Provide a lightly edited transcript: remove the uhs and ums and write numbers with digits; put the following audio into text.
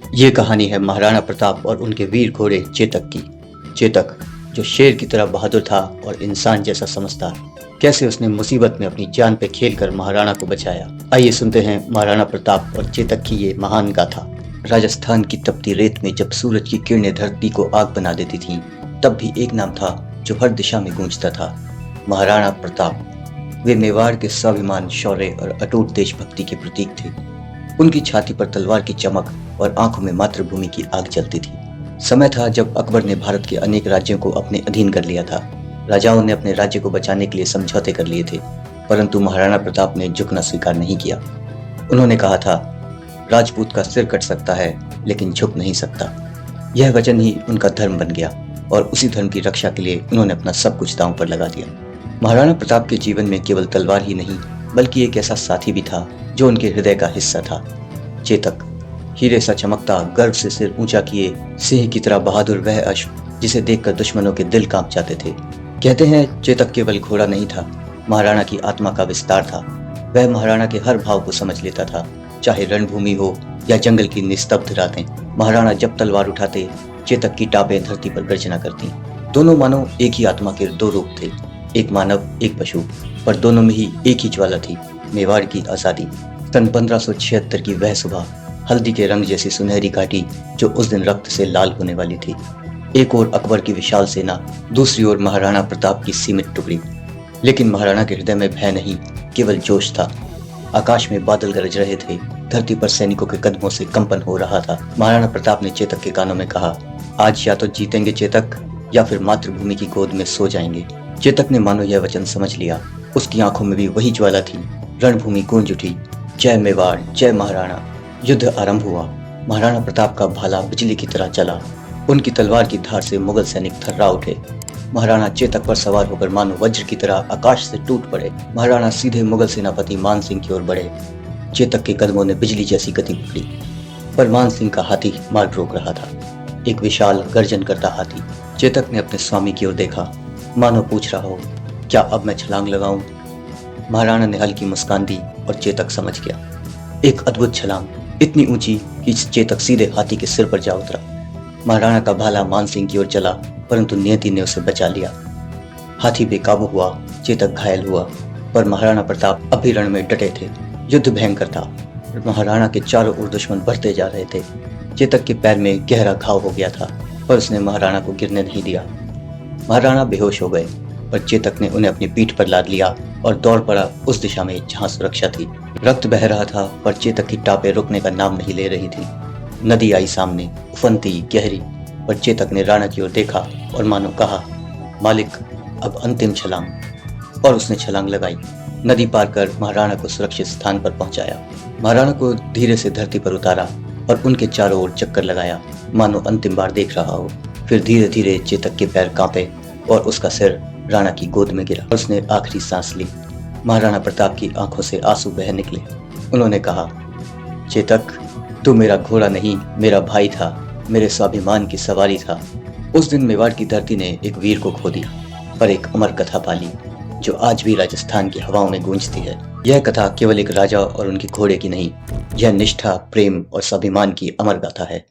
ये कहानी है महाराणा प्रताप और उनके वीर घोड़े चेतक की। चेतक जो शेर की तरह बहादुर था और इंसान जैसा समझदार, कैसे उसने मुसीबत में अपनी जान पे खेलकर महाराणा को बचाया। आइए सुनते हैं महाराणा प्रताप और चेतक की ये महान गाथा। राजस्थान की तपती रेत में जब सूरज की किरणें धरती को आग बना देती थीं, तब भी एक नाम था जो हर दिशा में गूंजता था, महाराणा प्रताप। वे मेवाड़ के स्वाभिमान, शौर्य और अटूट देशभक्ति के प्रतीक थे। उनकी छाती पर तलवार की चमक और आंखों में मातृभूमि की आग जलती थी। समय था जब अकबर ने भारत के अनेक राज्यों को अपने अधीन कर लिया था। राजाओं ने अपने राज्य को बचाने के लिए समझौते कर लिए थे, परंतु महाराणा प्रताप ने झुकना स्वीकार नहीं किया। उन्होंने कहा था, राजपूत का सिर कट सकता है लेकिन झुक नहीं सकता। यह वचन ही उनका धर्म बन गया और उसी धर्म की रक्षा के लिए उन्होंने अपना सब कुछ दांव पर लगा दिया। महाराणा प्रताप के जीवन में केवल तलवार ही नहीं, बल्कि एक ऐसा साथी भी था जो उनके हृदय का हिस्सा था। चेतक, हीरे सा चमकता, गर्व से सिर ऊंचा किए, सिंह की तरह बहादुर वह अश्व जिसे देखकर दुश्मनों के दिल कांप जाते थे। कहते हैं चेतक केवल घोड़ा नहीं था, महाराणा की आत्मा का विस्तार था। वह महाराणा के हर भाव को समझ लेता था, चाहे रणभूमि हो या जंगल की निस्तब्ध रातें। महाराणा जब तलवार उठाते, चेतक की टापें धरती पर गर्जना करती। दोनों मानो एक ही आत्मा के दो रूप थे, एक मानव एक पशु, पर दोनों में ही एक ही ज्वाला थी, मेवाड़ की आजादी। सन 1576 की वह सुबह, हल्दी के रंग जैसी सुनहरी घाटी जो उस दिन रक्त से लाल होने वाली थी। एक ओर अकबर की विशाल सेना, दूसरी ओर महाराणा प्रताप की सीमित टुकड़ी। लेकिन महाराणा के हृदय में भय नहीं, केवल जोश था। आकाश में बादल गरज रहे थे, धरती पर सैनिकों के कदमों से कंपन हो रहा था। महाराणा प्रताप ने चेतक के कानों में कहा, आज या तो जीतेंगे चेतक, या फिर मातृभूमि की गोद में सो जाएंगे। चेतक ने मानो यह वचन समझ लिया। उसकी आंखों में भी वही ज्वाला थी। रणभूमि गूंज उठी, जय मेवाड़, जय महाराणा। युद्ध आरंभ हुआ। महाराणा प्रताप का भाला बिजली की तरह चला। उनकी तलवार की धार से मुगल सैनिक थर्रा उठे। महाराणा चेतक पर सवार होकर मानो वज्र की तरह आकाश से टूट पड़े। महाराणा सीधे मुगल सेनापति मान सिंह की ओर बढ़े। चेतक के कदमों ने बिजली जैसी गति पकड़ी, पर मान सिंह का हाथी मार्ग रोक रहा था, एक विशाल गर्जन करता हाथी। चेतक ने अपने स्वामी की ओर देखा, मानो पूछ रहा हो, क्या अब मैं छलांग लगाऊं? महाराणा ने हल्की मुस्कान दी और चेतक समझ गया। एक अद्भुत छलांग, इतनी ऊंची कि चेतक सीधे हाथी के सिर पर जा उतरा। महाराणा का भाला मान सिंह की ओर चला, परंतु नियति ने उसे बचा लिया। हाथी बेकाबू हुआ, चेतक घायल हुआ, पर महाराणा प्रताप अभी रण में डटे थे। युद्ध भयंकर था। महाराणा के चारों ओर दुश्मन बढ़ते जा रहे थे। चेतक के पैर में गहरा घाव हो गया था, पर उसने महाराणा को गिरने नहीं दिया। महाराणा बेहोश हो गए, पर चेतक ने उन्हें अपनी पीठ पर लाद लिया और दौड़ पड़ा उस दिशा में जहां सुरक्षा थी। रक्त बह रहा था, पर चेतक की टापें रुकने का नाम नहीं ले रही थी। नदी आई सामने, उफनती, गहरी, पर चेतक ने राणा की ओर देखा और मानो कहा, मालिक अब अंतिम छलांग। और उसने छलांग लगाई। नदी पार कर महाराणा को सुरक्षित स्थान पर पहुंचाया। महाराणा को धीरे से धरती पर उतारा और उनके चारों ओर चक्कर लगाया, मानो अंतिम बार देख रहा हो। फिर धीरे धीरे चेतक के पैर कांपे और उसका सिर राणा की गोद में गिरा। उसने आखिरी सांस ली। महाराणा प्रताप की आंखों से आंसू बह निकले। उन्होंने कहा, चेतक, तू मेरा घोड़ा नहीं, मेरा भाई था, मेरे स्वाभिमान की सवारी था। उस दिन मेवाड़ की धरती ने एक वीर को खो दिया, पर एक अमर कथा पाली जो आज भी राजस्थान की हवाओं में गूंजती है। यह कथा केवल एक राजा और उनके घोड़े की नहीं, यह निष्ठा, प्रेम और स्वाभिमान की अमर गाथा है।